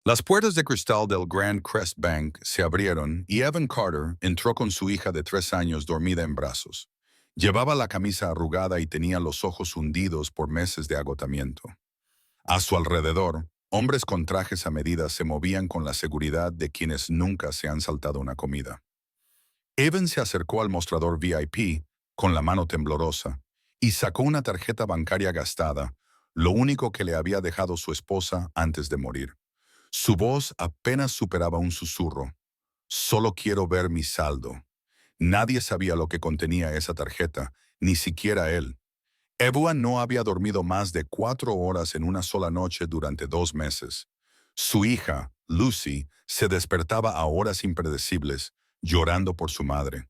Las puertas de cristal del Grand Crest Bank se abrieron y Evan Carter entró con su hija de 3 años dormida en brazos. Llevaba la camisa arrugada y tenía los ojos hundidos por meses de agotamiento. A su alrededor, hombres con trajes a medida se movían con la seguridad de quienes nunca se han saltado una comida. Evan se acercó al mostrador VIP con la mano temblorosa y sacó una tarjeta bancaria gastada, lo único que le había dejado su esposa antes de morir. Su voz apenas superaba un susurro. Solo quiero ver mi saldo. Nadie sabía lo que contenía esa tarjeta, ni siquiera él. Evan no había dormido más de 4 horas en una sola noche durante 2 meses. Su hija, Lucy, se despertaba a horas impredecibles, llorando por su madre.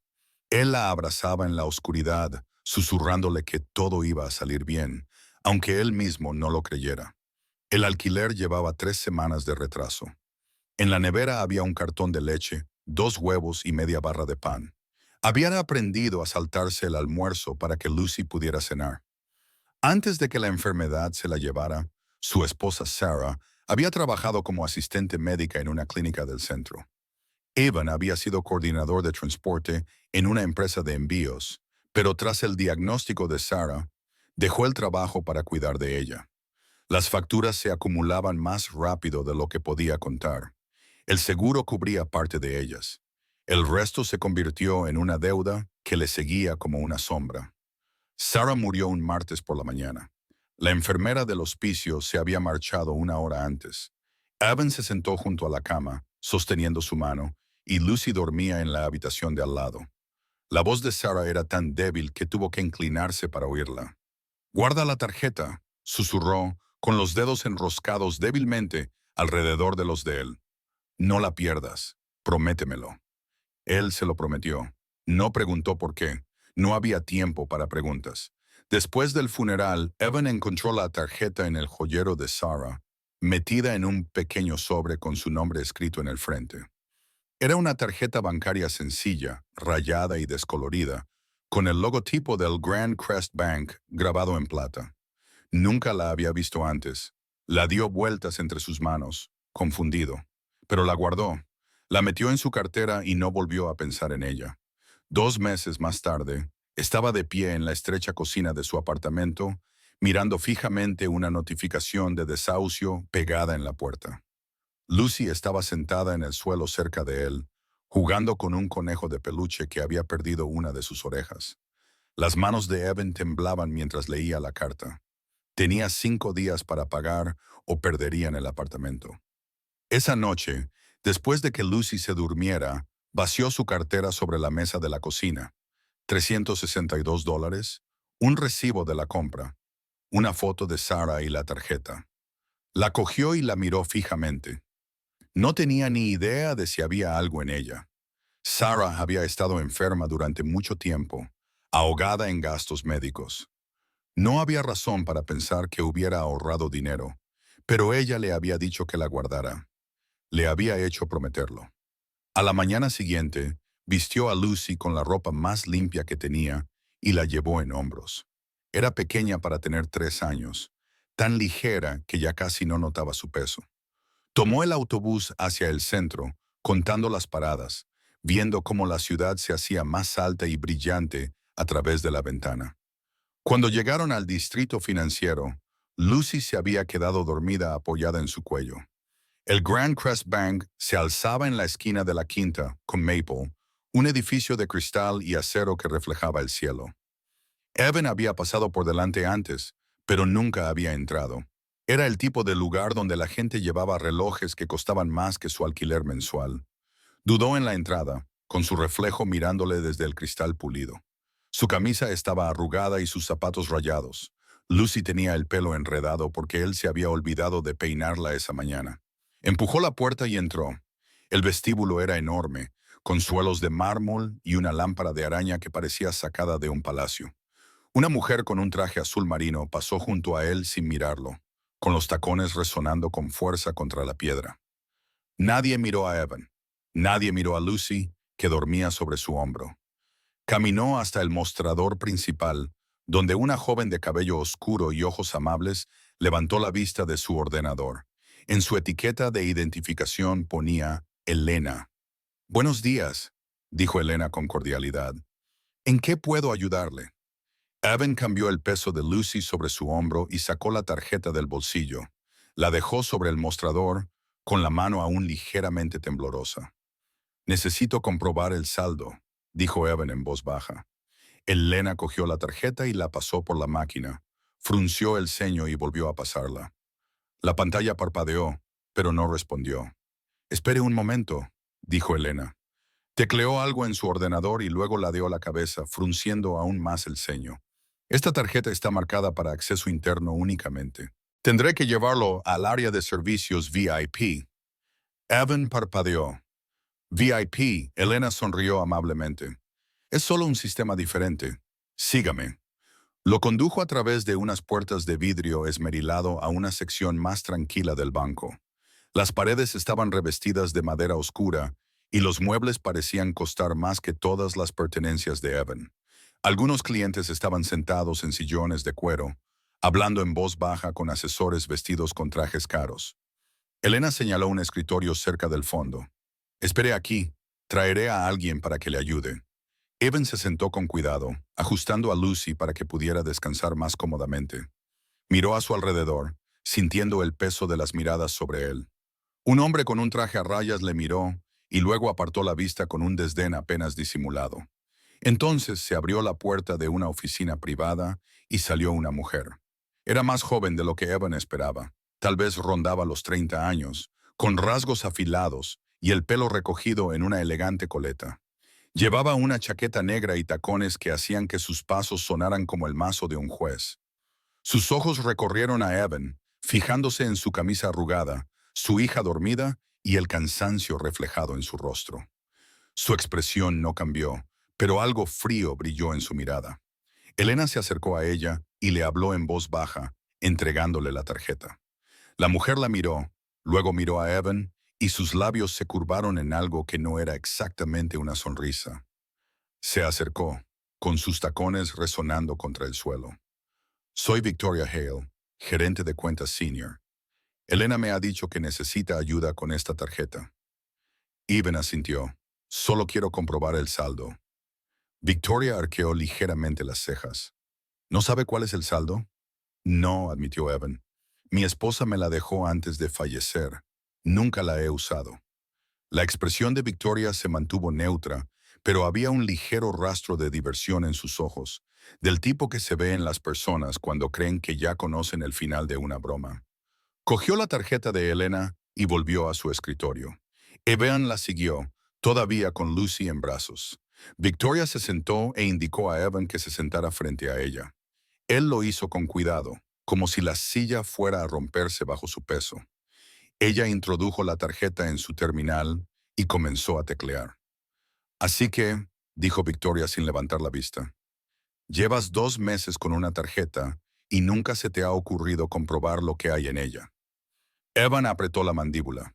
Él la abrazaba en la oscuridad, susurrándole que todo iba a salir bien, aunque él mismo no lo creyera. El alquiler llevaba 3 semanas de retraso. En la nevera había un cartón de leche, 2 huevos y media barra de pan. Habían aprendido a saltarse el almuerzo para que Lucy pudiera cenar. Antes de que la enfermedad se la llevara, su esposa Sarah había trabajado como asistente médica en una clínica del centro. Evan había sido coordinador de transporte en una empresa de envíos, pero tras el diagnóstico de Sarah, dejó el trabajo para cuidar de ella. Las facturas se acumulaban más rápido de lo que podía contar. El seguro cubría parte de ellas. El resto se convirtió en una deuda que le seguía como una sombra. Sarah murió un martes por la mañana. La enfermera del hospicio se había marchado una hora antes. Evan se sentó junto a la cama, sosteniendo su mano, y Lucy dormía en la habitación de al lado. La voz de Sarah era tan débil que tuvo que inclinarse para oírla. «Guarda la tarjeta», susurró, con los dedos enroscados débilmente alrededor de los de él. «No la pierdas. Prométemelo». Él se lo prometió. No preguntó por qué. No había tiempo para preguntas. Después del funeral, Evan encontró la tarjeta en el joyero de Sarah, metida en un pequeño sobre con su nombre escrito en el frente. Era una tarjeta bancaria sencilla, rayada y descolorida, con el logotipo del Grand Crest Bank grabado en plata. Nunca la había visto antes. La dio vueltas entre sus manos, confundido. Pero la guardó. La metió en su cartera y no volvió a pensar en ella. 2 meses más tarde, estaba de pie en la estrecha cocina de su apartamento, mirando fijamente una notificación de desahucio pegada en la puerta. Lucy estaba sentada en el suelo cerca de él, jugando con un conejo de peluche que había perdido una de sus orejas. Las manos de Evan temblaban mientras leía la carta. Tenía 5 días para pagar o perderían el apartamento. Esa noche, después de que Lucy se durmiera, vació su cartera sobre la mesa de la cocina. $362, un recibo de la compra, una foto de Sarah y la tarjeta. La cogió y la miró fijamente. No tenía ni idea de si había algo en ella. Sarah había estado enferma durante mucho tiempo, ahogada en gastos médicos. No había razón para pensar que hubiera ahorrado dinero, pero ella le había dicho que la guardara. Le había hecho prometerlo. A la mañana siguiente, vistió a Lucy con la ropa más limpia que tenía y la llevó en hombros. Era pequeña para tener 3 años, tan ligera que ya casi no notaba su peso. Tomó el autobús hacia el centro, contando las paradas, viendo cómo la ciudad se hacía más alta y brillante a través de la ventana. Cuando llegaron al distrito financiero, Lucy se había quedado dormida apoyada en su cuello. El Grand Crest Bank se alzaba en la esquina de la quinta, con Maple, un edificio de cristal y acero que reflejaba el cielo. Evan había pasado por delante antes, pero nunca había entrado. Era el tipo de lugar donde la gente llevaba relojes que costaban más que su alquiler mensual. Dudó en la entrada, con su reflejo mirándole desde el cristal pulido. Su camisa estaba arrugada y sus zapatos rayados. Lucy tenía el pelo enredado porque él se había olvidado de peinarla esa mañana. Empujó la puerta y entró. El vestíbulo era enorme, con suelos de mármol y una lámpara de araña que parecía sacada de un palacio. Una mujer con un traje azul marino pasó junto a él sin mirarlo, con los tacones resonando con fuerza contra la piedra. Nadie miró a Evan. Nadie miró a Lucy, que dormía sobre su hombro. Caminó hasta el mostrador principal, donde una joven de cabello oscuro y ojos amables levantó la vista de su ordenador. En su etiqueta de identificación ponía Elena. «Buenos días», dijo Elena con cordialidad. «¿En qué puedo ayudarle?» Evan cambió el peso de Lucy sobre su hombro y sacó la tarjeta del bolsillo. La dejó sobre el mostrador, con la mano aún ligeramente temblorosa. «Necesito comprobar el saldo», dijo Evan en voz baja. Elena cogió la tarjeta y la pasó por la máquina. Frunció el ceño y volvió a pasarla. La pantalla parpadeó, pero no respondió. «Espere un momento», dijo Elena. Tecleó algo en su ordenador y luego ladeó la cabeza, frunciendo aún más el ceño. «Esta tarjeta está marcada para acceso interno únicamente. Tendré que llevarlo al área de servicios VIP». Evan parpadeó. «VIP», Elena sonrió amablemente. «Es solo un sistema diferente. Sígame». Lo condujo a través de unas puertas de vidrio esmerilado a una sección más tranquila del banco. Las paredes estaban revestidas de madera oscura y los muebles parecían costar más que todas las pertenencias de Evan. Algunos clientes estaban sentados en sillones de cuero, hablando en voz baja con asesores vestidos con trajes caros. Elena señaló un escritorio cerca del fondo. «Espere aquí, traeré a alguien para que le ayude». Evan se sentó con cuidado, ajustando a Lucy para que pudiera descansar más cómodamente. Miró a su alrededor, sintiendo el peso de las miradas sobre él. Un hombre con un traje a rayas le miró y luego apartó la vista con un desdén apenas disimulado. Entonces se abrió la puerta de una oficina privada y salió una mujer. Era más joven de lo que Evan esperaba. Tal vez rondaba los 30 años, con rasgos afilados y el pelo recogido en una elegante coleta. Llevaba una chaqueta negra y tacones que hacían que sus pasos sonaran como el mazo de un juez. Sus ojos recorrieron a Evan, fijándose en su camisa arrugada, su hija dormida y el cansancio reflejado en su rostro. Su expresión no cambió, pero algo frío brilló en su mirada. Elena se acercó a ella y le habló en voz baja, entregándole la tarjeta. La mujer la miró, luego miró a Evan y sus labios se curvaron en algo que no era exactamente una sonrisa. Se acercó, con sus tacones resonando contra el suelo. «Soy Victoria Hale, gerente de cuentas senior. Elena me ha dicho que necesita ayuda con esta tarjeta». Evan asintió. «Solo quiero comprobar el saldo». Victoria arqueó ligeramente las cejas. «¿No sabe cuál es el saldo?» «No», admitió Evan. «Mi esposa me la dejó antes de fallecer. Nunca la he usado». La expresión de Victoria se mantuvo neutra, pero había un ligero rastro de diversión en sus ojos, del tipo que se ve en las personas cuando creen que ya conocen el final de una broma. Cogió la tarjeta de Elena y volvió a su escritorio. Evan la siguió, todavía con Lucy en brazos. Victoria se sentó e indicó a Evan que se sentara frente a ella. Él lo hizo con cuidado, como si la silla fuera a romperse bajo su peso. Ella introdujo la tarjeta en su terminal y comenzó a teclear. «Así que», dijo Victoria sin levantar la vista, «llevas 2 meses con una tarjeta y nunca se te ha ocurrido comprobar lo que hay en ella». Evan apretó la mandíbula.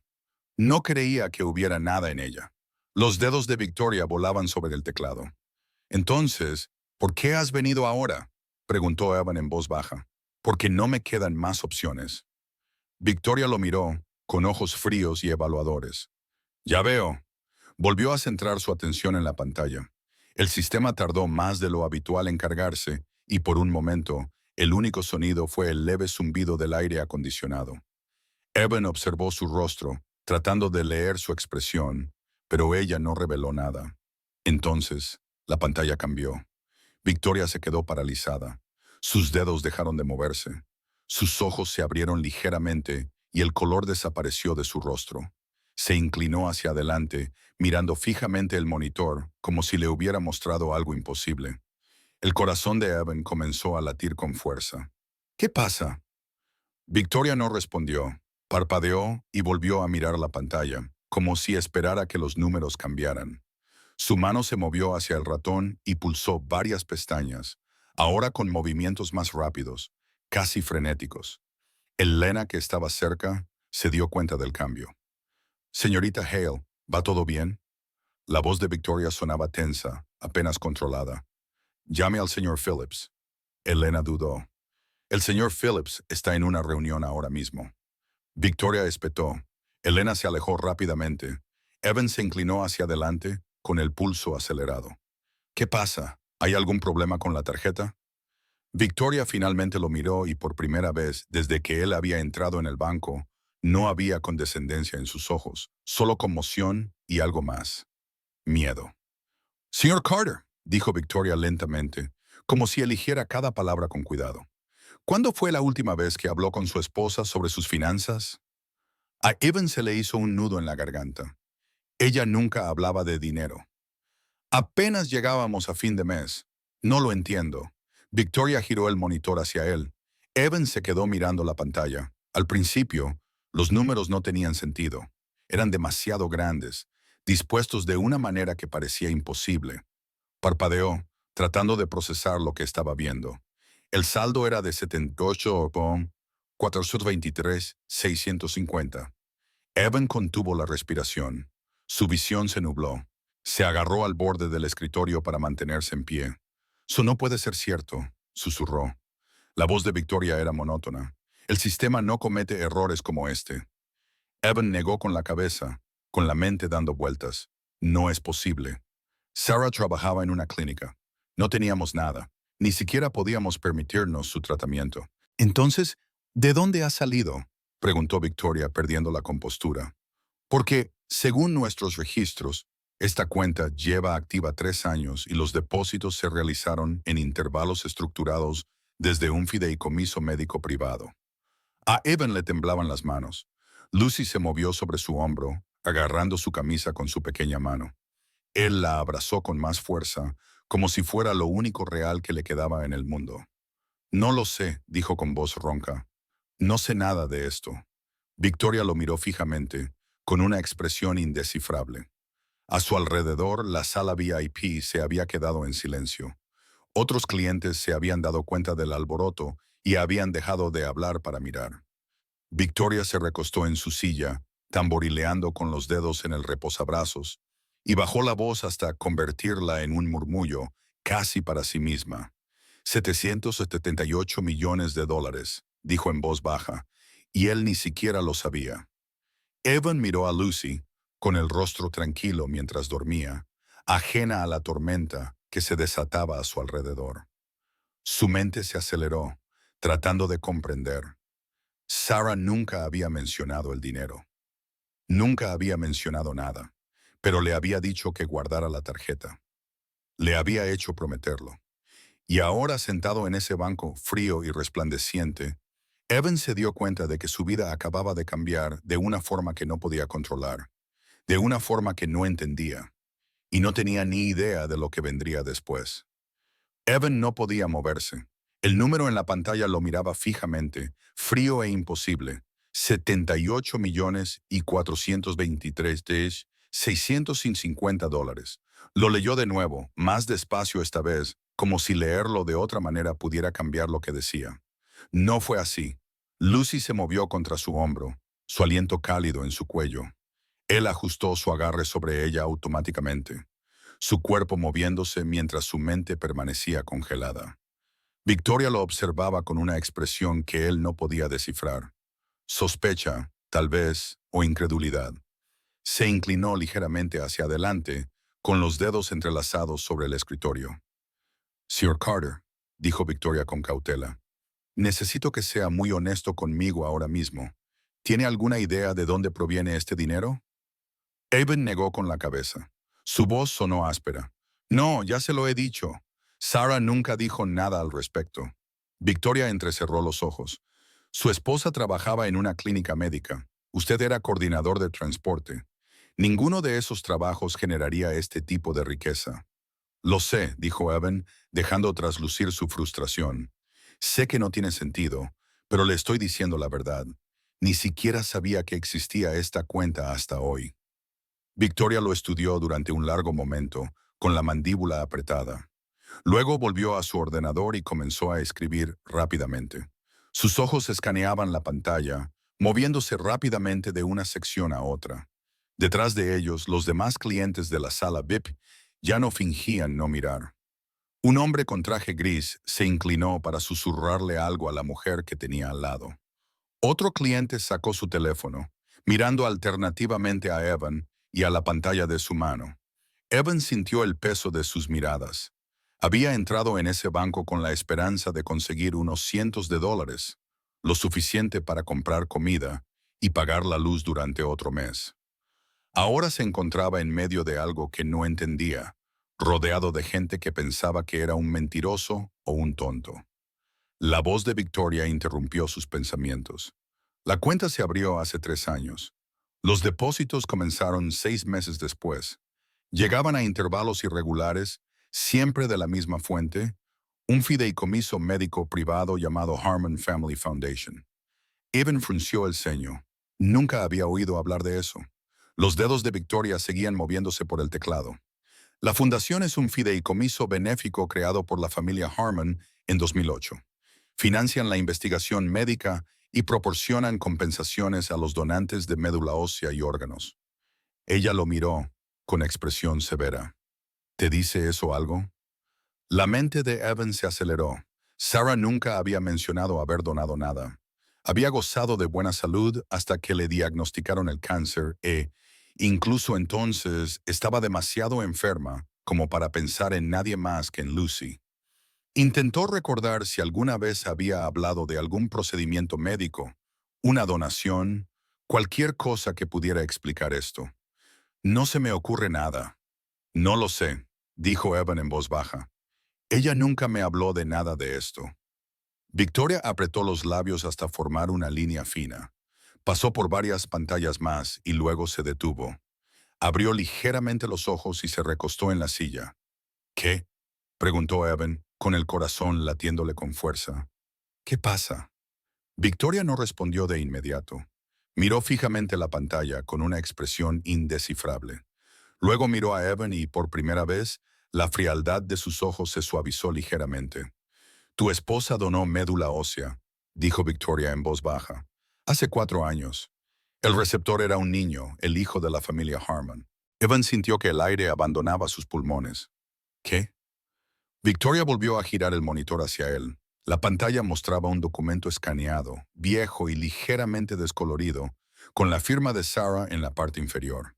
No creía que hubiera nada en ella. Los dedos de Victoria volaban sobre el teclado. «Entonces, ¿por qué has venido ahora?», preguntó Evan en voz baja. «Porque no me quedan más opciones». Victoria lo miró, con ojos fríos y evaluadores. «Ya veo». Volvió a centrar su atención en la pantalla. El sistema tardó más de lo habitual en cargarse y por un momento, el único sonido fue el leve zumbido del aire acondicionado. Evan observó su rostro, tratando de leer su expresión, pero ella no reveló nada. Entonces, la pantalla cambió. Victoria se quedó paralizada. Sus dedos dejaron de moverse. Sus ojos se abrieron ligeramente y el color desapareció de su rostro. Se inclinó hacia adelante, mirando fijamente el monitor, como si le hubiera mostrado algo imposible. El corazón de Evan comenzó a latir con fuerza. «¿Qué pasa?». Victoria no respondió. Parpadeó y volvió a mirar la pantalla, como si esperara que los números cambiaran. Su mano se movió hacia el ratón y pulsó varias pestañas, ahora con movimientos más rápidos, casi frenéticos. Elena, que estaba cerca, se dio cuenta del cambio. «Señorita Hale, ¿va todo bien?». La voz de Victoria sonaba tensa, apenas controlada. «Llame al señor Phillips». Elena dudó. «El señor Phillips está en una reunión ahora mismo». Victoria espetó. Elena se alejó rápidamente. Evan se inclinó hacia adelante con el pulso acelerado. ¿Qué pasa? ¿Hay algún problema con la tarjeta? Victoria finalmente lo miró y por primera vez desde que él había entrado en el banco, no había condescendencia en sus ojos, solo conmoción y algo más. Miedo. Señor Carter, dijo Victoria lentamente, como si eligiera cada palabra con cuidado. ¿Cuándo fue la última vez que habló con su esposa sobre sus finanzas? A Evan se le hizo un nudo en la garganta. Ella nunca hablaba de dinero. Apenas llegábamos a fin de mes. No lo entiendo. Victoria giró el monitor hacia él. Evan se quedó mirando la pantalla. Al principio, los números no tenían sentido. Eran demasiado grandes, dispuestos de una manera que parecía imposible. Parpadeó, tratando de procesar lo que estaba viendo. El saldo era de 78,423,650. Evan contuvo la respiración. Su visión se nubló. Se agarró al borde del escritorio para mantenerse en pie. «Eso no puede ser cierto», susurró. La voz de Victoria era monótona. «El sistema no comete errores como este». Evan negó con la cabeza, con la mente dando vueltas. «No es posible». Sarah trabajaba en una clínica. No teníamos nada. Ni siquiera podíamos permitirnos su tratamiento. «Entonces, ¿de dónde ha salido?», preguntó Victoria, perdiendo la compostura. «Porque, según nuestros registros, esta cuenta lleva activa 3 años y los depósitos se realizaron en intervalos estructurados desde un fideicomiso médico privado». A Evan le temblaban las manos. Lucy se movió sobre su hombro, agarrando su camisa con su pequeña mano. Él la abrazó con más fuerza, como si fuera lo único real que le quedaba en el mundo. «No lo sé», dijo con voz ronca. «No sé nada de esto». Victoria lo miró fijamente, con una expresión indescifrable. A su alrededor, la sala VIP se había quedado en silencio. Otros clientes se habían dado cuenta del alboroto y habían dejado de hablar para mirar. Victoria se recostó en su silla, tamborileando con los dedos en el reposabrazos, y bajó la voz hasta convertirla en un murmullo, casi para sí misma. $778 millones, dijo en voz baja, y él ni siquiera lo sabía. Evan miró a Lucy, con el rostro tranquilo mientras dormía, ajena a la tormenta que se desataba a su alrededor. Su mente se aceleró, tratando de comprender. Sarah nunca había mencionado el dinero. Nunca había mencionado nada, pero le había dicho que guardara la tarjeta. Le había hecho prometerlo. Y ahora, sentado en ese banco frío y resplandeciente, Evan se dio cuenta de que su vida acababa de cambiar de una forma que no podía controlar, de una forma que no entendía, y no tenía ni idea de lo que vendría después. Evan no podía moverse. El número en la pantalla lo miraba fijamente, frío e imposible. $78,423,650. Lo leyó de nuevo, más despacio esta vez, como si leerlo de otra manera pudiera cambiar lo que decía. No fue así. Lucy se movió contra su hombro, su aliento cálido en su cuello. Él ajustó su agarre sobre ella automáticamente, su cuerpo moviéndose mientras su mente permanecía congelada. Victoria lo observaba con una expresión que él no podía descifrar. Sospecha, tal vez, o incredulidad. Se inclinó ligeramente hacia adelante, con los dedos entrelazados sobre el escritorio. «Sir Carter», dijo Victoria con cautela, «necesito que sea muy honesto conmigo ahora mismo. ¿Tiene alguna idea de dónde proviene este dinero?» Evan negó con la cabeza. Su voz sonó áspera. «No, ya se lo he dicho. Sarah nunca dijo nada al respecto». Victoria entrecerró los ojos. Su esposa trabajaba en una clínica médica. Usted era coordinador de transporte. Ninguno de esos trabajos generaría este tipo de riqueza. «Lo sé», dijo Evan, dejando traslucir su frustración. «Sé que no tiene sentido, pero le estoy diciendo la verdad. Ni siquiera sabía que existía esta cuenta hasta hoy». Victoria lo estudió durante un largo momento, con la mandíbula apretada. Luego volvió a su ordenador y comenzó a escribir rápidamente. Sus ojos escaneaban la pantalla, moviéndose rápidamente de una sección a otra. Detrás de ellos, los demás clientes de la sala VIP ya no fingían no mirar. Un hombre con traje gris se inclinó para susurrarle algo a la mujer que tenía al lado. Otro cliente sacó su teléfono, mirando alternativamente a Evan y a la pantalla de su mano. Evan sintió el peso de sus miradas. Había entrado en ese banco con la esperanza de conseguir unos cientos de dólares, lo suficiente para comprar comida y pagar la luz durante otro mes. Ahora se encontraba en medio de algo que no entendía, rodeado de gente que pensaba que era un mentiroso o un tonto. La voz de Victoria interrumpió sus pensamientos. La cuenta se abrió hace 3 años. Los depósitos comenzaron 6 meses después. Llegaban a intervalos irregulares, siempre de la misma fuente, un fideicomiso médico privado llamado Harmon Family Foundation. Evan frunció el ceño. Nunca había oído hablar de eso. Los dedos de Victoria seguían moviéndose por el teclado. La fundación es un fideicomiso benéfico creado por la familia Harmon en 2008. Financian la investigación médica y proporcionan compensaciones a los donantes de médula ósea y órganos. Ella lo miró con expresión severa. ¿Te dice eso algo? La mente de Evan se aceleró. Sarah nunca había mencionado haber donado nada. Había gozado de buena salud hasta que le diagnosticaron el cáncer incluso entonces, estaba demasiado enferma como para pensar en nadie más que en Lucy. Intentó recordar si alguna vez había hablado de algún procedimiento médico, una donación, cualquier cosa que pudiera explicar esto. No se me ocurre nada. No lo sé, dijo Evan en voz baja. Ella nunca me habló de nada de esto. Victoria apretó los labios hasta formar una línea fina. Pasó por varias pantallas más y luego se detuvo. Abrió ligeramente los ojos y se recostó en la silla. ¿Qué? Preguntó Evan, con el corazón latiéndole con fuerza. ¿Qué pasa? Victoria no respondió de inmediato. Miró fijamente la pantalla con una expresión indescifrable. Luego miró a Evan y, por primera vez, la frialdad de sus ojos se suavizó ligeramente. Tu esposa donó médula ósea, dijo Victoria en voz baja. Hace 4 años. El receptor era un niño, el hijo de la familia Harmon. Evan sintió que el aire abandonaba sus pulmones. ¿Qué? Victoria volvió a girar el monitor hacia él. La pantalla mostraba un documento escaneado, viejo y ligeramente descolorido, con la firma de Sarah en la parte inferior.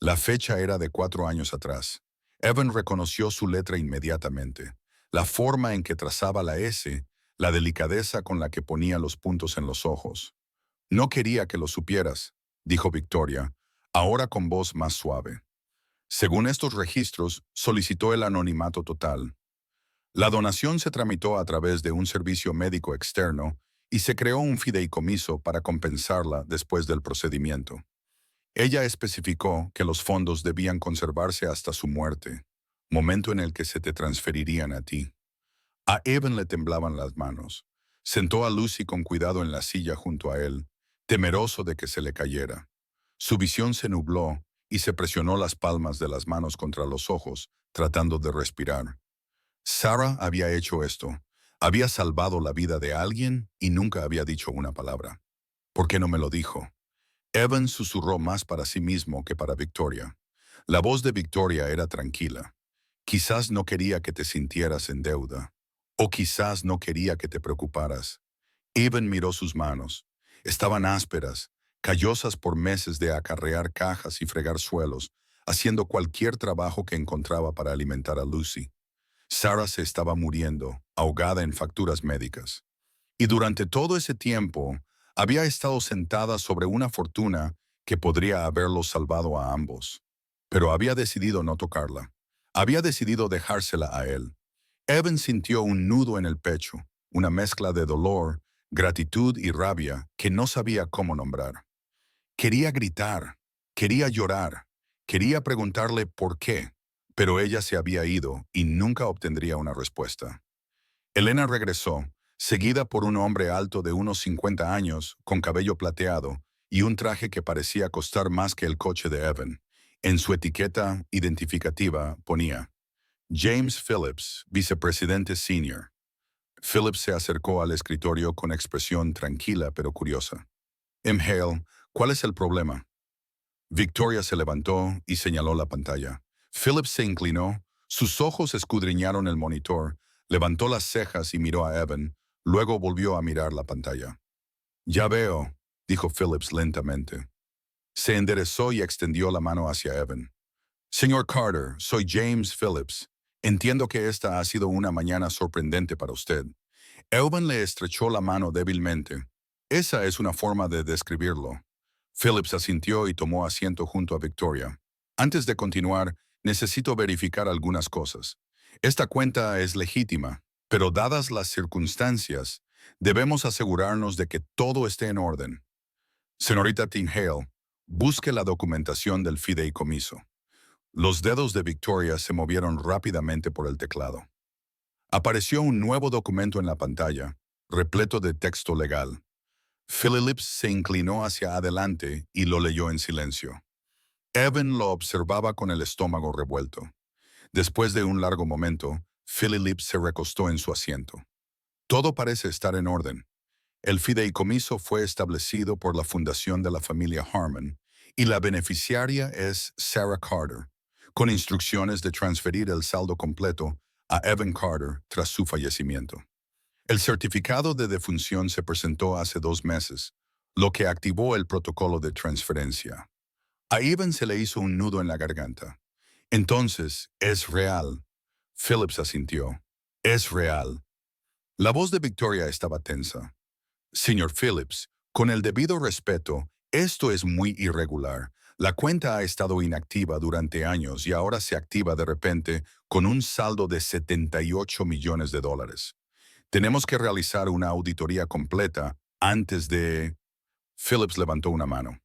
La fecha era de 4 años atrás. Evan reconoció su letra inmediatamente. La forma en que trazaba la S, la delicadeza con la que ponía los puntos en los ojos. No quería que lo supieras, dijo Victoria, ahora con voz más suave. Según estos registros, solicitó el anonimato total. La donación se tramitó a través de un servicio médico externo y se creó un fideicomiso para compensarla después del procedimiento. Ella especificó que los fondos debían conservarse hasta su muerte, momento en el que se te transferirían a ti. A Evan le temblaban las manos. Sentó a Lucy con cuidado en la silla junto a él, temeroso de que se le cayera. Su visión se nubló y se presionó las palmas de las manos contra los ojos, tratando de respirar. Sarah había hecho esto. Había salvado la vida de alguien y nunca había dicho una palabra. ¿Por qué no me lo dijo? Evan susurró más para sí mismo que para Victoria. La voz de Victoria era tranquila. Quizás no quería que te sintieras en deuda. O quizás no quería que te preocuparas. Evan miró sus manos. Estaban ásperas, callosas por meses de acarrear cajas y fregar suelos, haciendo cualquier trabajo que encontraba para alimentar a Lucy. Sarah se estaba muriendo, ahogada en facturas médicas. Y durante todo ese tiempo, había estado sentada sobre una fortuna que podría haberlos salvado a ambos. Pero había decidido no tocarla. Había decidido dejársela a él. Evan sintió un nudo en el pecho, una mezcla de dolor, gratitud y rabia que no sabía cómo nombrar. Quería gritar, quería llorar, quería preguntarle por qué, pero ella se había ido y nunca obtendría una respuesta. Elena regresó, seguida por un hombre alto de unos 50 años, con cabello plateado y un traje que parecía costar más que el coche de Evan. En su etiqueta identificativa ponía James Phillips, vicepresidente senior. Phillips se acercó al escritorio con expresión tranquila pero curiosa. Hale, ¿cuál es el problema? Victoria se levantó y señaló la pantalla. Phillips se inclinó, sus ojos escudriñaron el monitor, levantó las cejas y miró a Evan, luego volvió a mirar la pantalla. Ya veo, dijo Phillips lentamente. Se enderezó y extendió la mano hacia Evan. Señor Carter, soy James Phillips. Entiendo que esta ha sido una mañana sorprendente para usted. Evan le estrechó la mano débilmente. Esa es una forma de describirlo. Phillips asintió y tomó asiento junto a Victoria. Antes de continuar, necesito verificar algunas cosas. Esta cuenta es legítima, pero dadas las circunstancias, debemos asegurarnos de que todo esté en orden. Señorita Tinhale, busque la documentación del fideicomiso. Los dedos de Victoria se movieron rápidamente por el teclado. Apareció un nuevo documento en la pantalla, repleto de texto legal. Phillips se inclinó hacia adelante y lo leyó en silencio. Evan lo observaba con el estómago revuelto. Después de un largo momento, Phillips se recostó en su asiento. Todo parece estar en orden. El fideicomiso fue establecido por la fundación de la familia Harmon y la beneficiaria es Sarah Carter, con instrucciones de transferir el saldo completo a Evan Carter tras su fallecimiento. El certificado de defunción se presentó hace 2 meses, lo que activó el protocolo de transferencia. A Evan se le hizo un nudo en la garganta. Entonces, es real. Phillips asintió. Es real. La voz de Victoria estaba tensa. Señor Phillips, con el debido respeto, esto es muy irregular. La cuenta ha estado inactiva durante años y ahora se activa de repente con un saldo de $78 millones. Tenemos que realizar una auditoría completa antes de... Phillips levantó una mano.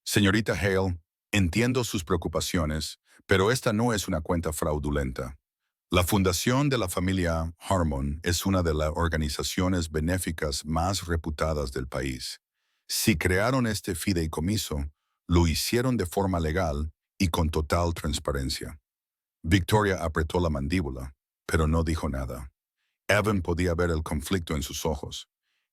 Señorita Hale, entiendo sus preocupaciones, pero esta no es una cuenta fraudulenta. La fundación de la familia Harmon es una de las organizaciones benéficas más reputadas del país. Si crearon este fideicomiso, lo hicieron de forma legal y con total transparencia. Victoria apretó la mandíbula, pero no dijo nada. Evan podía ver el conflicto en sus ojos.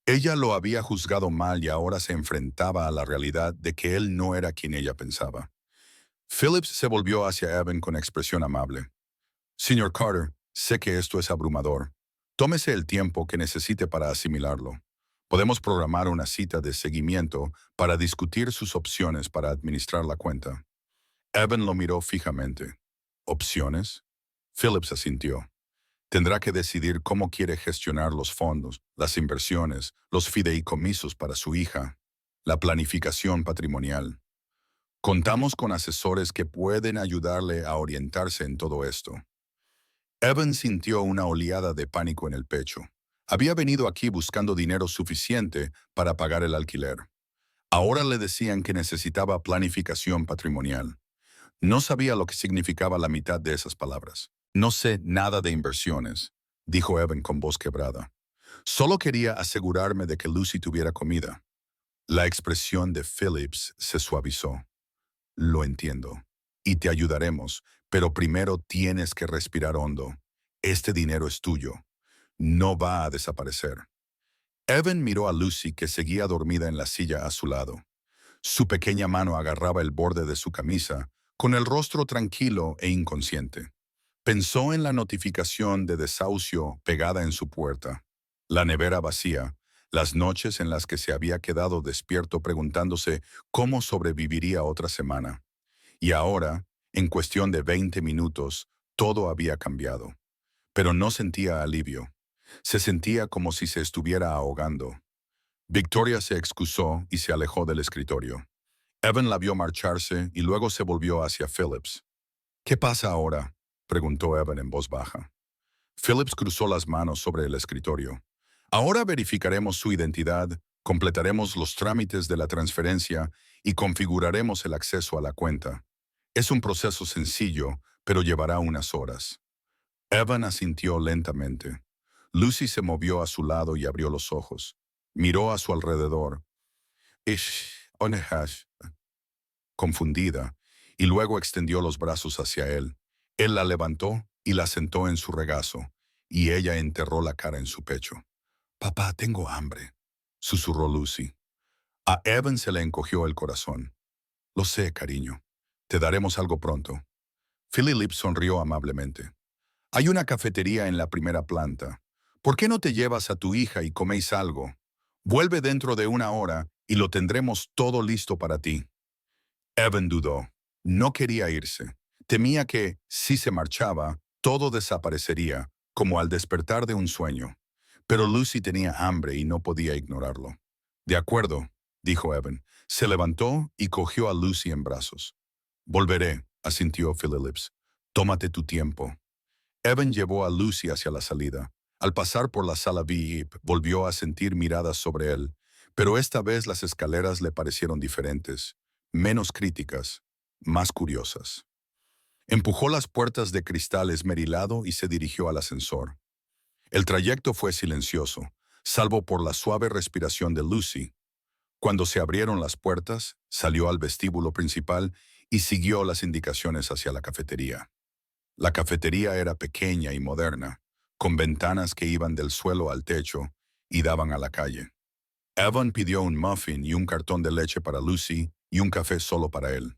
Ella lo había juzgado mal y ahora se enfrentaba a la realidad de que él no era quien ella pensaba. Phillips se volvió hacia Evan con expresión amable. Señor Carter, sé que esto es abrumador. Tómese el tiempo que necesite para asimilarlo. Podemos programar una cita de seguimiento para discutir sus opciones para administrar la cuenta. Evan lo miró fijamente. ¿Opciones? Phillips asintió. Tendrá que decidir cómo quiere gestionar los fondos, las inversiones, los fideicomisos para su hija, la planificación patrimonial. Contamos con asesores que pueden ayudarle a orientarse en todo esto. Evan sintió una oleada de pánico en el pecho. Había venido aquí buscando dinero suficiente para pagar el alquiler. Ahora le decían que necesitaba planificación patrimonial. No sabía lo que significaba la mitad de esas palabras. No sé nada de inversiones, dijo Evan con voz quebrada. Solo quería asegurarme de que Lucy tuviera comida. La expresión de Phillips se suavizó. Lo entiendo. Y te ayudaremos, pero primero tienes que respirar hondo. Este dinero es tuyo. No va a desaparecer. Evan miró a Lucy que seguía dormida en la silla a su lado. Su pequeña mano agarraba el borde de su camisa, con el rostro tranquilo e inconsciente. Pensó en la notificación de desahucio pegada en su puerta, la nevera vacía, las noches en las que se había quedado despierto preguntándose cómo sobreviviría otra semana. Y ahora, en cuestión de 20 minutos, todo había cambiado. Pero no sentía alivio. Se sentía como si se estuviera ahogando. Victoria se excusó y se alejó del escritorio. Evan la vio marcharse y luego se volvió hacia Phillips. ¿Qué pasa ahora?, preguntó Evan en voz baja. Phillips cruzó las manos sobre el escritorio. Ahora verificaremos su identidad, completaremos los trámites de la transferencia y configuraremos el acceso a la cuenta. Es un proceso sencillo, pero llevará unas horas. Evan asintió lentamente. Lucy se movió a su lado y abrió los ojos. Miró a su alrededor. Ish, onehash, confundida, y luego extendió los brazos hacia él. Él la levantó y la sentó en su regazo, y ella enterró la cara en su pecho. «Papá, tengo hambre», susurró Lucy. A Evan se le encogió el corazón. «Lo sé, cariño. Te daremos algo pronto». Philip sonrió amablemente. «Hay una cafetería en la primera planta. ¿Por qué no te llevas a tu hija y coméis algo? Vuelve dentro de 1 hora y lo tendremos todo listo para ti. Evan dudó. No quería irse. Temía que, si se marchaba, todo desaparecería, como al despertar de un sueño. Pero Lucy tenía hambre y no podía ignorarlo. De acuerdo, dijo Evan. Se levantó y cogió a Lucy en brazos. Volveré, asintió Phillips. Tómate tu tiempo. Evan llevó a Lucy hacia la salida. Al pasar por la sala VIP, volvió a sentir miradas sobre él, pero esta vez las escaleras le parecieron diferentes, menos críticas, más curiosas. Empujó las puertas de cristal esmerilado y se dirigió al ascensor. El trayecto fue silencioso, salvo por la suave respiración de Lucy. Cuando se abrieron las puertas, salió al vestíbulo principal y siguió las indicaciones hacia la cafetería. La cafetería era pequeña y moderna, con ventanas que iban del suelo al techo y daban a la calle. Evan pidió un muffin y un cartón de leche para Lucy y un café solo para él.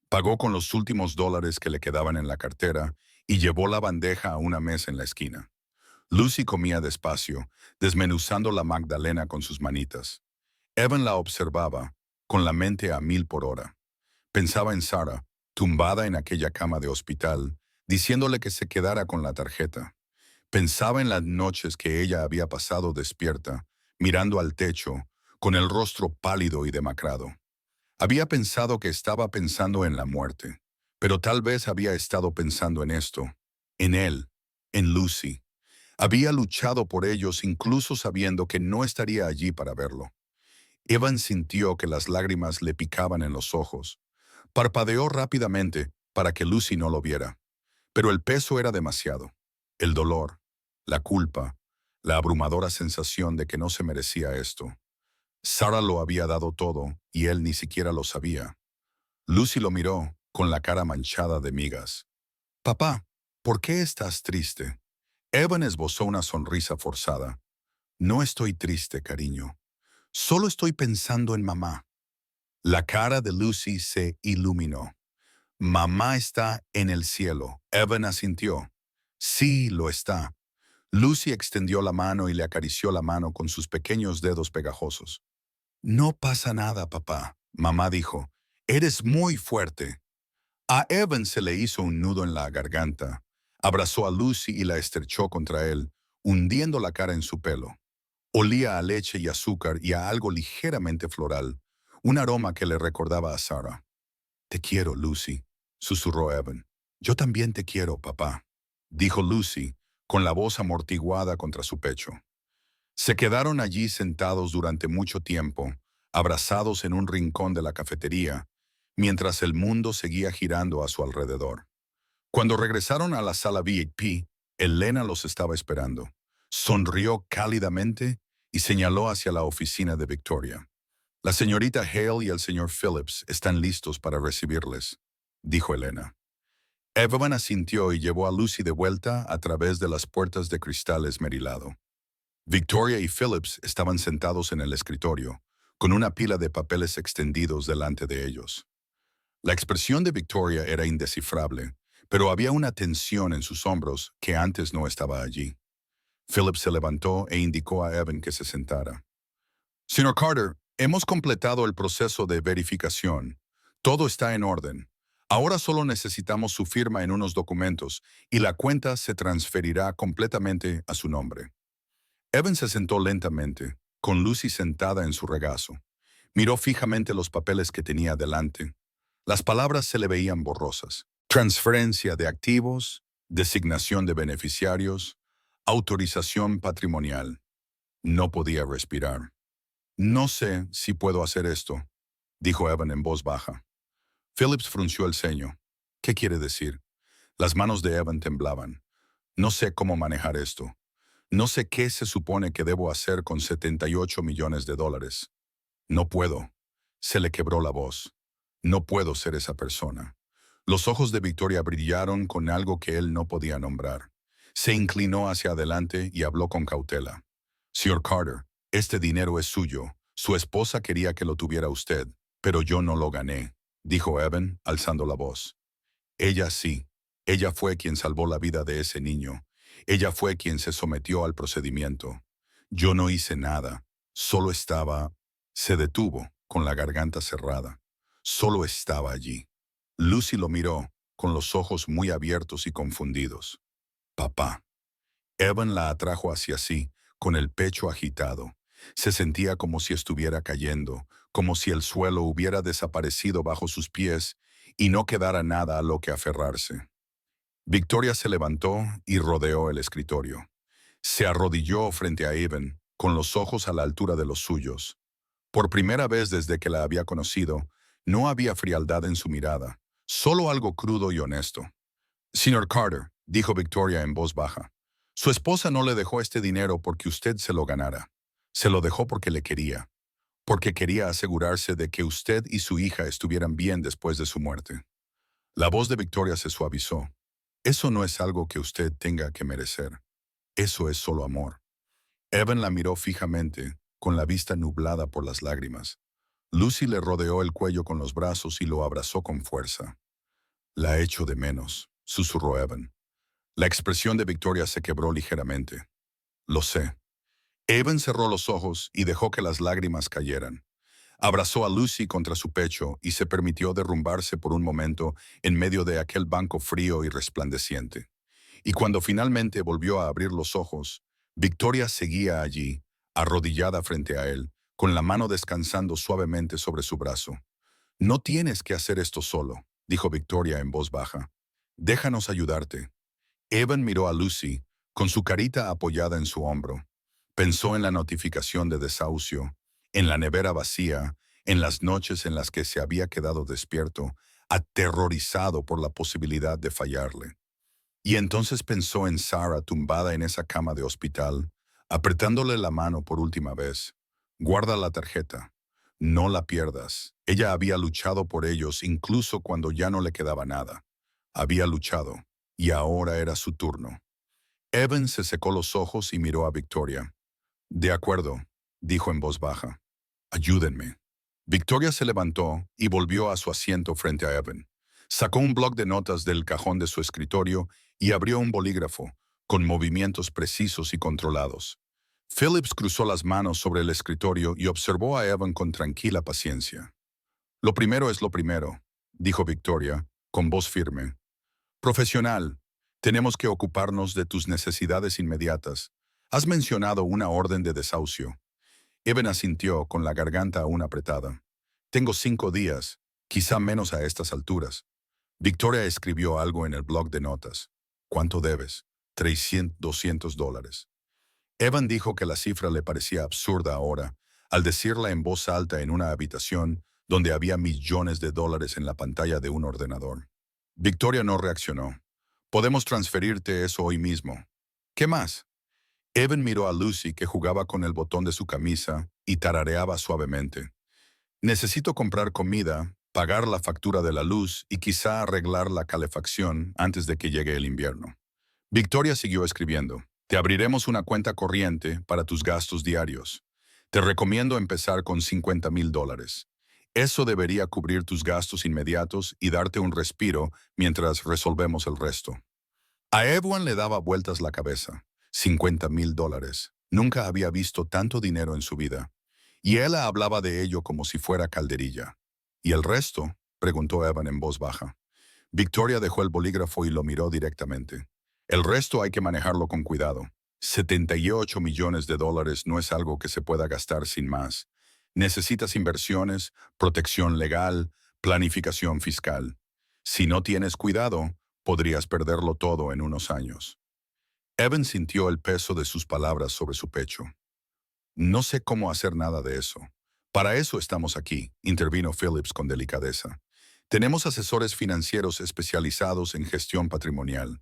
Pagó con los últimos dólares que le quedaban en la cartera y llevó la bandeja a una mesa en la esquina. Lucy comía despacio, desmenuzando la magdalena con sus manitas. Evan la observaba, con la mente a 1000 por hora. Pensaba en Sarah, tumbada en aquella cama de hospital, diciéndole que se quedara con la tarjeta. Pensaba en las noches que ella había pasado despierta, mirando al techo, con el rostro pálido y demacrado. Había pensado que estaba pensando en la muerte, pero tal vez había estado pensando en esto, en él, en Lucy. Había luchado por ellos incluso sabiendo que no estaría allí para verlo. Evan sintió que las lágrimas le picaban en los ojos. Parpadeó rápidamente para que Lucy no lo viera, pero el peso era demasiado. El dolor, la culpa, la abrumadora sensación de que no se merecía esto. Sarah lo había dado todo y él ni siquiera lo sabía. Lucy lo miró con la cara manchada de migas. «Papá, ¿por qué estás triste?» Evan esbozó una sonrisa forzada. «No estoy triste, cariño. Solo estoy pensando en mamá». La cara de Lucy se iluminó. «Mamá está en el cielo», Evan asintió. «Sí, lo está». Lucy extendió la mano y le acarició la mano con sus pequeños dedos pegajosos. «No pasa nada, papá», mamá dijo. «Eres muy fuerte». A Evan se le hizo un nudo en la garganta. Abrazó a Lucy y la estrechó contra él, hundiendo la cara en su pelo. Olía a leche y azúcar y a algo ligeramente floral, un aroma que le recordaba a Sarah. «Te quiero, Lucy», susurró Evan. «Yo también te quiero, papá», dijo Lucy, con la voz amortiguada contra su pecho. Se quedaron allí sentados durante mucho tiempo, abrazados en un rincón de la cafetería, mientras el mundo seguía girando a su alrededor. Cuando regresaron a la sala VIP, Elena los estaba esperando. Sonrió cálidamente y señaló hacia la oficina de Victoria. «La señorita Hale y el señor Phillips están listos para recibirles», dijo Elena. Evan asintió y llevó a Lucy de vuelta a través de las puertas de cristal esmerilado. Victoria y Phillips estaban sentados en el escritorio, con una pila de papeles extendidos delante de ellos. La expresión de Victoria era indescifrable, pero había una tensión en sus hombros que antes no estaba allí. Phillips se levantó e indicó a Evan que se sentara. «Señor Carter, hemos completado el proceso de verificación. Todo está en orden. Ahora solo necesitamos su firma en unos documentos y la cuenta se transferirá completamente a su nombre». Evan se sentó lentamente, con Lucy sentada en su regazo. Miró fijamente los papeles que tenía delante. Las palabras se le veían borrosas. Transferencia de activos, designación de beneficiarios, autorización patrimonial. No podía respirar. «No sé si puedo hacer esto», dijo Evan en voz baja. Phillips frunció el ceño. «¿Qué quiere decir?» Las manos de Evan temblaban. «No sé cómo manejar esto. No sé qué se supone que debo hacer con 78 millones de dólares. No puedo». Se le quebró la voz. «No puedo ser esa persona». Los ojos de Victoria brillaron con algo que él no podía nombrar. Se inclinó hacia adelante y habló con cautela. «Señor Carter, este dinero es suyo. Su esposa quería que lo tuviera usted, pero yo no lo gané», dijo Evan, alzando la voz. «Ella sí. Ella fue quien salvó la vida de ese niño. Ella fue quien se sometió al procedimiento. Yo no hice nada. Solo estaba... Se detuvo, con la garganta cerrada. Solo estaba allí. Lucy lo miró, con los ojos muy abiertos y confundidos. Papá. Evan la atrajo hacia sí, con el pecho agitado. Se sentía como si estuviera cayendo, como si el suelo hubiera desaparecido bajo sus pies y no quedara nada a lo que aferrarse. Victoria se levantó y rodeó el escritorio. Se arrodilló frente a Evan, con los ojos a la altura de los suyos. Por primera vez desde que la había conocido, no había frialdad en su mirada, solo algo crudo y honesto. Señor Carter, dijo Victoria en voz baja, su esposa no le dejó este dinero porque usted se lo ganara. Se lo dejó porque le quería, porque quería asegurarse de que usted y su hija estuvieran bien después de su muerte. La voz de Victoria se suavizó. Eso no es algo que usted tenga que merecer. Eso es solo amor. Evan la miró fijamente, con la vista nublada por las lágrimas. Lucy le rodeó el cuello con los brazos y lo abrazó con fuerza. La echo de menos, susurró Evan. La expresión de Victoria se quebró ligeramente. Lo sé. Evan cerró los ojos y dejó que las lágrimas cayeran. Abrazó a Lucy contra su pecho y se permitió derrumbarse por un momento en medio de aquel banco frío y resplandeciente. Y cuando finalmente volvió a abrir los ojos, Victoria seguía allí, arrodillada frente a él, con la mano descansando suavemente sobre su brazo. No tienes que hacer esto solo, dijo Victoria en voz baja. Déjanos ayudarte. Evan miró a Lucy, con su carita apoyada en su hombro. Pensó en la notificación de desahucio, en la nevera vacía, en las noches en las que se había quedado despierto, aterrorizado por la posibilidad de fallarle. Y entonces pensó en Sarah tumbada en esa cama de hospital, apretándole la mano por última vez. Guarda la tarjeta. No la pierdas. Ella había luchado por ellos incluso cuando ya no le quedaba nada. Había luchado, y ahora era su turno. Evan se secó los ojos y miró a Victoria. De acuerdo, dijo en voz baja. Ayúdenme. Victoria se levantó y volvió a su asiento frente a Evan. Sacó un bloc de notas del cajón de su escritorio y abrió un bolígrafo, con movimientos precisos y controlados. Phillips cruzó las manos sobre el escritorio y observó a Evan con tranquila paciencia. Lo primero es lo primero, dijo Victoria, con voz firme. Profesional, tenemos que ocuparnos de tus necesidades inmediatas. Has mencionado una orden de desahucio. Evan asintió con la garganta aún apretada. Tengo 5 días, quizá menos a estas alturas. Victoria escribió algo en el bloc de notas. ¿Cuánto debes? 200 dólares. Evan dijo que la cifra le parecía absurda ahora, al decirla en voz alta en una habitación donde había millones de dólares en la pantalla de un ordenador. Victoria no reaccionó. Podemos transferirte eso hoy mismo. ¿Qué más? Evan miró a Lucy que jugaba con el botón de su camisa y tarareaba suavemente. Necesito comprar comida, pagar la factura de la luz y quizá arreglar la calefacción antes de que llegue el invierno. Victoria siguió escribiendo. Te abriremos una cuenta corriente para tus gastos diarios. Te recomiendo empezar con 50,000 dólares. Eso debería cubrir tus gastos inmediatos y darte un respiro mientras resolvemos el resto. A Evan le daba vueltas la cabeza. 50,000 dólares. Nunca había visto tanto dinero en su vida. Y él hablaba de ello como si fuera calderilla. ¿Y el resto? Preguntó Evan en voz baja. Victoria dejó el bolígrafo y lo miró directamente. El resto hay que manejarlo con cuidado. 78 millones de dólares no es algo que se pueda gastar sin más. Necesitas inversiones, protección legal, planificación fiscal. Si no tienes cuidado, podrías perderlo todo en unos años. Evan sintió el peso de sus palabras sobre su pecho. No sé cómo hacer nada de eso. Para eso estamos aquí, intervino Phillips con delicadeza. Tenemos asesores financieros especializados en gestión patrimonial.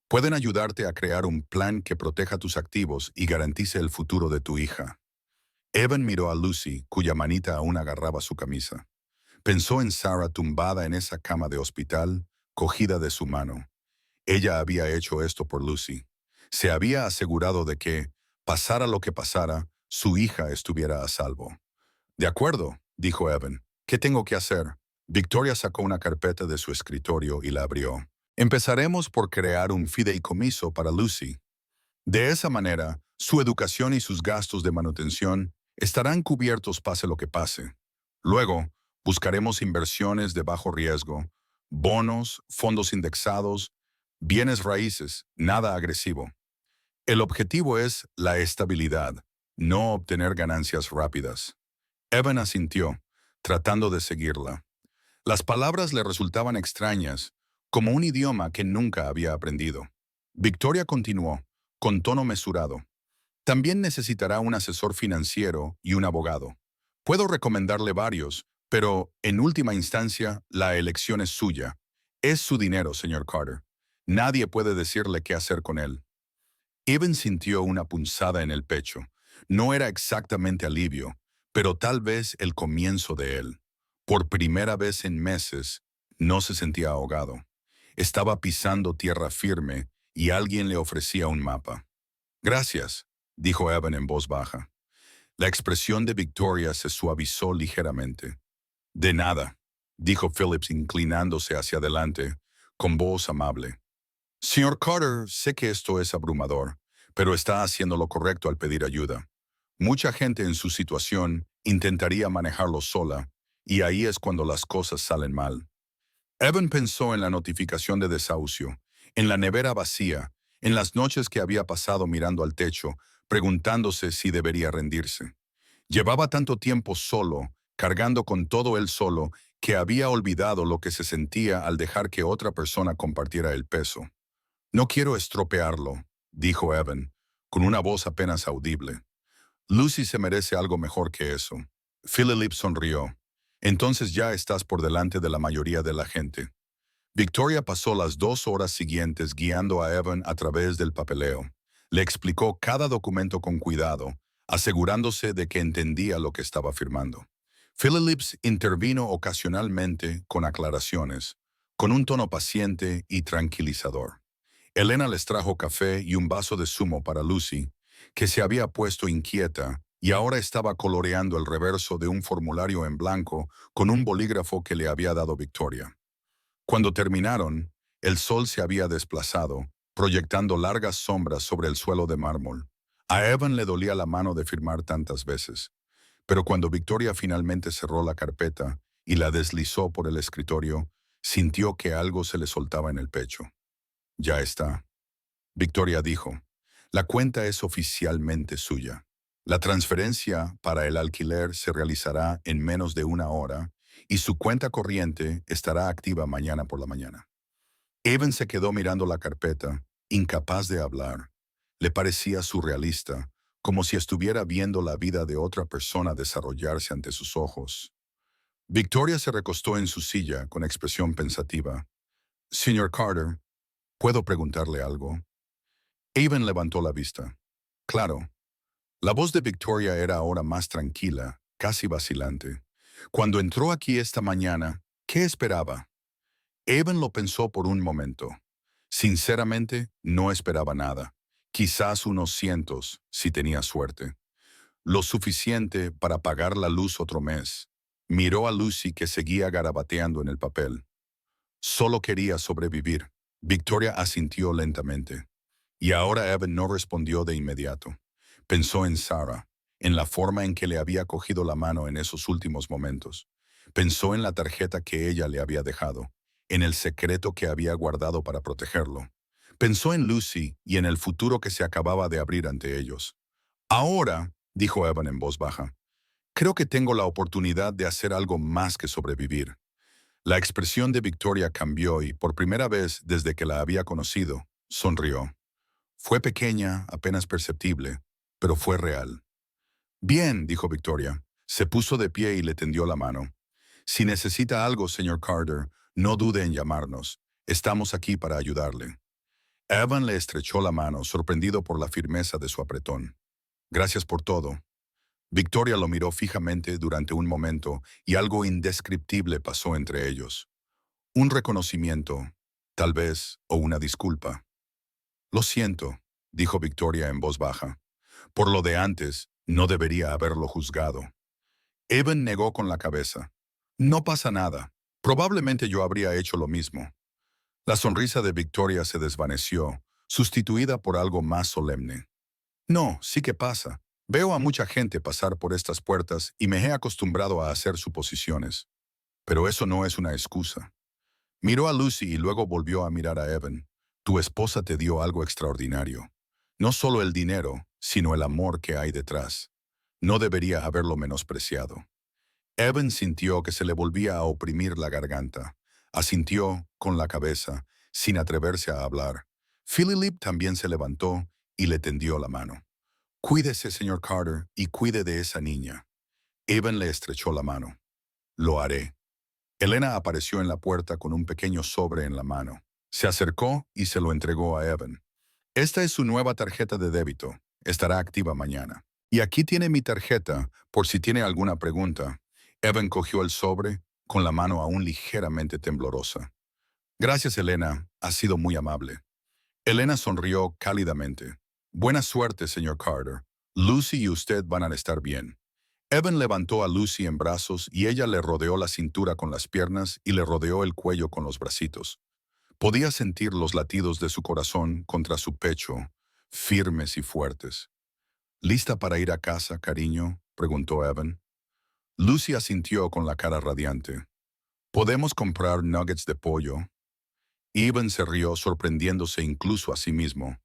Pueden ayudarte a crear un plan que proteja tus activos y garantice el futuro de tu hija. Evan miró a Lucy, cuya manita aún agarraba su camisa. Pensó en Sarah tumbada en esa cama de hospital, cogida de su mano. Ella había hecho esto por Lucy. Se había asegurado de que, pasara lo que pasara, su hija estuviera a salvo. De acuerdo, dijo Evan. ¿Qué tengo que hacer? Victoria sacó una carpeta de su escritorio y la abrió. Empezaremos por crear un fideicomiso para Lucy. De esa manera, su educación y sus gastos de manutención Estarán cubiertos pase lo que pase. Luego, buscaremos inversiones de bajo riesgo, bonos, fondos indexados, bienes raíces, nada agresivo. El objetivo es la estabilidad, no obtener ganancias rápidas. Evan asintió, tratando de seguirla. Las palabras le resultaban extrañas, como un idioma que nunca había aprendido. Victoria continuó, con tono mesurado. También necesitará un asesor financiero y un abogado. Puedo recomendarle varios, pero en última instancia la elección es suya. Es su dinero, señor Carter. Nadie puede decirle qué hacer con él. Evan sintió una punzada en el pecho. No era exactamente alivio, pero tal vez el comienzo de él. Por primera vez en meses, no se sentía ahogado. Estaba pisando tierra firme y alguien le ofrecía un mapa. Gracias, dijo Evan en voz baja. La expresión de Victoria se suavizó ligeramente. De nada, dijo Phillips inclinándose hacia adelante, con voz amable. Señor Carter, sé que esto es abrumador, pero está haciendo lo correcto al pedir ayuda. Mucha gente en su situación intentaría manejarlo sola, y ahí es cuando las cosas salen mal. Evan pensó en la notificación de desahucio, en la nevera vacía, en las noches que había pasado mirando al techo, preguntándose si debería rendirse. Llevaba tanto tiempo solo, cargando con todo él solo, que había olvidado lo que se sentía al dejar que otra persona compartiera el peso. No quiero estropearlo, dijo Evan, con una voz apenas audible. Lucy se merece algo mejor que eso. Philip sonrió. Entonces ya estás por delante de la mayoría de la gente. Victoria pasó las 2 horas siguientes guiando a Evan a través del papeleo. Le explicó cada documento con cuidado, asegurándose de que entendía lo que estaba firmando. Phillips intervino ocasionalmente con aclaraciones, con un tono paciente y tranquilizador. Elena les trajo café y un vaso de zumo para Lucy, que se había puesto inquieta y ahora estaba coloreando el reverso de un formulario en blanco con un bolígrafo que le había dado Victoria. Cuando terminaron, el sol se había desplazado, proyectando largas sombras sobre el suelo de mármol. A Evan le dolía la mano de firmar tantas veces, pero cuando Victoria finalmente cerró la carpeta y la deslizó por el escritorio, sintió que algo se le soltaba en el pecho. Ya está. Victoria dijo, la cuenta es oficialmente suya. La transferencia para el alquiler se realizará en menos de 1 hora y su cuenta corriente estará activa mañana por la mañana. Evan se quedó mirando la carpeta, incapaz de hablar. Le parecía surrealista, como si estuviera viendo la vida de otra persona desarrollarse ante sus ojos. Victoria se recostó en su silla con expresión pensativa. Señor Carter, ¿puedo preguntarle algo? Evan levantó la vista. Claro. La voz de Victoria era ahora más tranquila, casi vacilante. Cuando entró aquí esta mañana, ¿qué esperaba? Evan lo pensó por un momento. Sinceramente, no esperaba nada. Quizás unos cientos, si tenía suerte. Lo suficiente para pagar la luz otro mes. Miró a Lucy que seguía garabateando en el papel. Solo quería sobrevivir. Victoria asintió lentamente. Y ahora Evan no respondió de inmediato. Pensó en Sarah, en la forma en que le había cogido la mano en esos últimos momentos. Pensó en la tarjeta que ella le había dejado, en el secreto que había guardado para protegerlo. Pensó en Lucy y en el futuro que se acababa de abrir ante ellos. Ahora, dijo Evan en voz baja, creo que tengo la oportunidad de hacer algo más que sobrevivir. La expresión de Victoria cambió y, por primera vez desde que la había conocido, sonrió. Fue pequeña, apenas perceptible, pero fue real. Bien, dijo Victoria. Se puso de pie y le tendió la mano. Si necesita algo, señor Carter, no dude en llamarnos. Estamos aquí para ayudarle. Evan le estrechó la mano, sorprendido por la firmeza de su apretón. Gracias por todo. Victoria lo miró fijamente durante un momento y algo indescriptible pasó entre ellos. Un reconocimiento, tal vez, o una disculpa. Lo siento, dijo Victoria en voz baja. Por lo de antes, no debería haberlo juzgado. Evan negó con la cabeza. No pasa nada. Probablemente yo habría hecho lo mismo. La sonrisa de Victoria se desvaneció, sustituida por algo más solemne. No, sí que pasa. Veo a mucha gente pasar por estas puertas y me he acostumbrado a hacer suposiciones. Pero eso no es una excusa. Miró a Lucy y luego volvió a mirar a Evan. Tu esposa te dio algo extraordinario. No solo el dinero, sino el amor que hay detrás. No debería haberlo menospreciado. Evan sintió que se le volvía a oprimir la garganta. Asintió con la cabeza, sin atreverse a hablar. Philip también se levantó y le tendió la mano. Cuídese, señor Carter, y cuide de esa niña. Evan le estrechó la mano. Lo haré. Elena apareció en la puerta con un pequeño sobre en la mano. Se acercó y se lo entregó a Evan. Esta es su nueva tarjeta de débito. Estará activa mañana. Y aquí tiene mi tarjeta, por si tiene alguna pregunta. Evan cogió el sobre, con la mano aún ligeramente temblorosa. Gracias, Elena. Has sido muy amable. Elena sonrió cálidamente. Buena suerte, señor Carter. Lucy y usted van a estar bien. Evan levantó a Lucy en brazos y ella le rodeó la cintura con las piernas y le rodeó el cuello con los bracitos. Podía sentir los latidos de su corazón contra su pecho, firmes y fuertes. ¿Lista para ir a casa, cariño?, preguntó Evan. Lucy asintió con la cara radiante. ¿Podemos comprar nuggets de pollo? Evan se rió, sorprendiéndose incluso a sí mismo.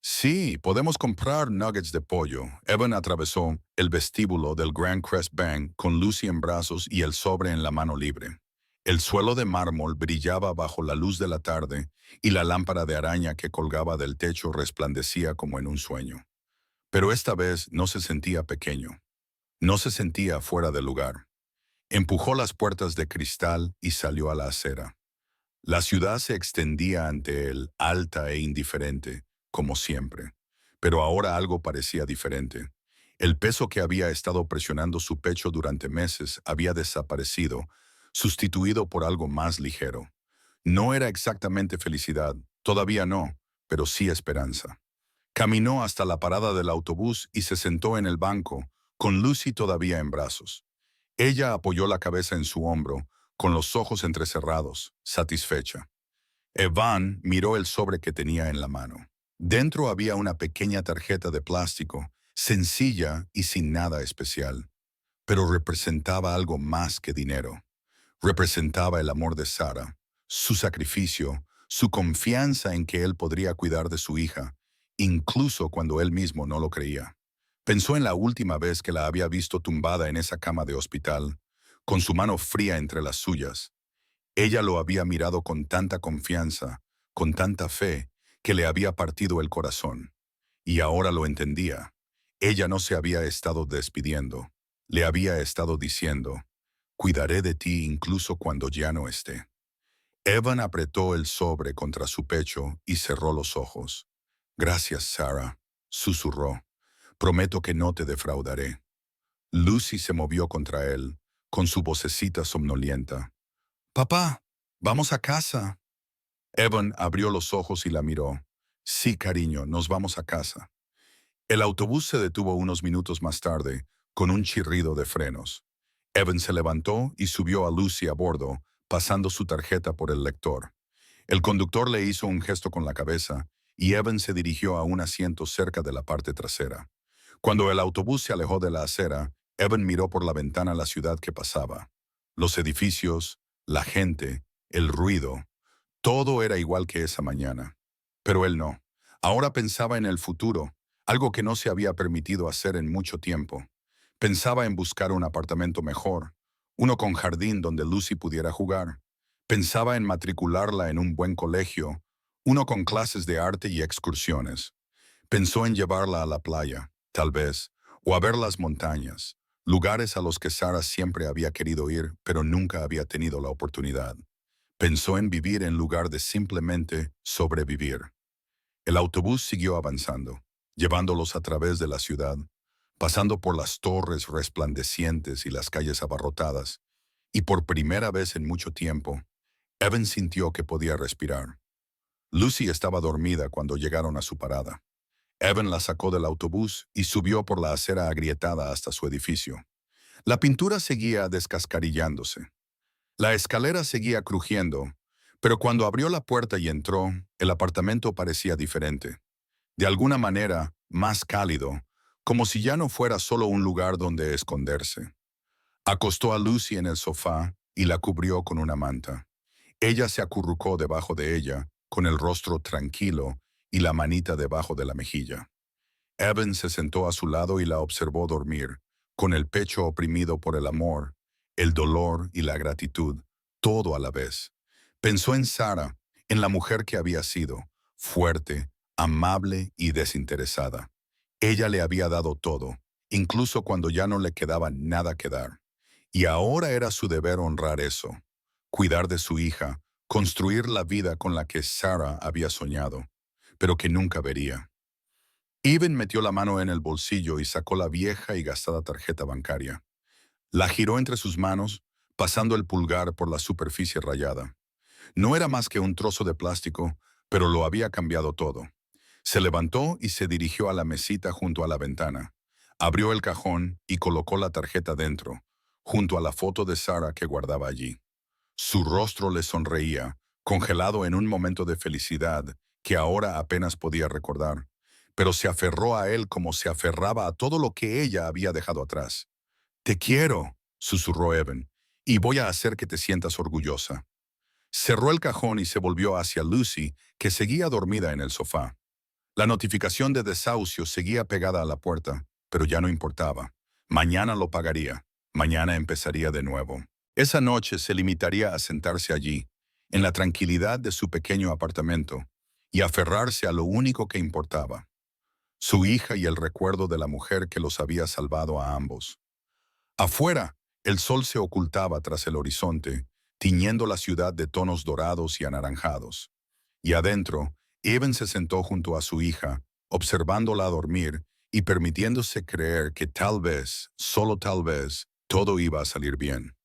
Sí, podemos comprar nuggets de pollo. Evan atravesó el vestíbulo del Grand Crest Bank con Lucy en brazos y el sobre en la mano libre. El suelo de mármol brillaba bajo la luz de la tarde y la lámpara de araña que colgaba del techo resplandecía como en un sueño. Pero esta vez no se sentía pequeño. No se sentía fuera de lugar. Empujó las puertas de cristal y salió a la acera. La ciudad se extendía ante él, alta e indiferente, como siempre. Pero ahora algo parecía diferente. El peso que había estado presionando su pecho durante meses había desaparecido, sustituido por algo más ligero. No era exactamente felicidad, todavía no, pero sí esperanza. Caminó hasta la parada del autobús y se sentó en el banco, con Lucy todavía en brazos. Ella apoyó la cabeza en su hombro, con los ojos entrecerrados, satisfecha. Evan miró el sobre que tenía en la mano. Dentro había una pequeña tarjeta de plástico, sencilla y sin nada especial, pero representaba algo más que dinero. Representaba el amor de Sarah, su sacrificio, su confianza en que él podría cuidar de su hija, incluso cuando él mismo no lo creía. Pensó en la última vez que la había visto tumbada en esa cama de hospital, con su mano fría entre las suyas. Ella lo había mirado con tanta confianza, con tanta fe, que le había partido el corazón. Y ahora lo entendía. Ella no se había estado despidiendo. Le había estado diciendo, cuidaré de ti incluso cuando ya no esté. Evan apretó el sobre contra su pecho y cerró los ojos. Gracias, Sarah, susurró. Prometo que no te defraudaré. Lucy se movió contra él, con su vocecita somnolienta. Papá, vamos a casa. Evan abrió los ojos y la miró. Sí, cariño, nos vamos a casa. El autobús se detuvo unos minutos más tarde, con un chirrido de frenos. Evan se levantó y subió a Lucy a bordo, pasando su tarjeta por el lector. El conductor le hizo un gesto con la cabeza y Evan se dirigió a un asiento cerca de la parte trasera. Cuando el autobús se alejó de la acera, Evan miró por la ventana la ciudad que pasaba. Los edificios, la gente, el ruido, todo era igual que esa mañana. Pero él no. Ahora pensaba en el futuro, algo que no se había permitido hacer en mucho tiempo. Pensaba en buscar un apartamento mejor, uno con jardín donde Lucy pudiera jugar. Pensaba en matricularla en un buen colegio, uno con clases de arte y excursiones. Pensó en llevarla a la playa, tal vez, o a ver las montañas, lugares a los que Sarah siempre había querido ir, pero nunca había tenido la oportunidad. Pensó en vivir en lugar de simplemente sobrevivir. El autobús siguió avanzando, llevándolos a través de la ciudad, pasando por las torres resplandecientes y las calles abarrotadas, y por primera vez en mucho tiempo, Evan sintió que podía respirar. Lucy estaba dormida cuando llegaron a su parada. Evan la sacó del autobús y subió por la acera agrietada hasta su edificio. La pintura seguía descascarillándose. La escalera seguía crujiendo, pero cuando abrió la puerta y entró, el apartamento parecía diferente. De alguna manera, más cálido, como si ya no fuera solo un lugar donde esconderse. Acostó a Lucy en el sofá y la cubrió con una manta. Ella se acurrucó debajo de ella, con el rostro tranquilo y la manita debajo de la mejilla. Evan se sentó a su lado y la observó dormir, con el pecho oprimido por el amor, el dolor y la gratitud, todo a la vez. Pensó en Sarah, en la mujer que había sido, fuerte, amable y desinteresada. Ella le había dado todo, incluso cuando ya no le quedaba nada que dar. Y ahora era su deber honrar eso, cuidar de su hija, construir la vida con la que Sarah había soñado, pero que nunca vería. Even metió la mano en el bolsillo y sacó la vieja y gastada tarjeta bancaria. La giró entre sus manos, pasando el pulgar por la superficie rayada. No era más que un trozo de plástico, pero lo había cambiado todo. Se levantó y se dirigió a la mesita junto a la ventana. Abrió el cajón y colocó la tarjeta dentro, junto a la foto de Sarah que guardaba allí. Su rostro le sonreía, congelado en un momento de felicidad que ahora apenas podía recordar, pero se aferró a él como se aferraba a todo lo que ella había dejado atrás. «Te quiero», susurró Evan, «y voy a hacer que te sientas orgullosa». Cerró el cajón y se volvió hacia Lucy, que seguía dormida en el sofá. La notificación de desahucio seguía pegada a la puerta, pero ya no importaba. Mañana lo pagaría. Mañana empezaría de nuevo. Esa noche se limitaría a sentarse allí, en la tranquilidad de su pequeño apartamento, y aferrarse a lo único que importaba: su hija y el recuerdo de la mujer que los había salvado a ambos. Afuera, el sol se ocultaba tras el horizonte, tiñendo la ciudad de tonos dorados y anaranjados. Y adentro, Evan se sentó junto a su hija, observándola dormir y permitiéndose creer que tal vez, solo tal vez, todo iba a salir bien.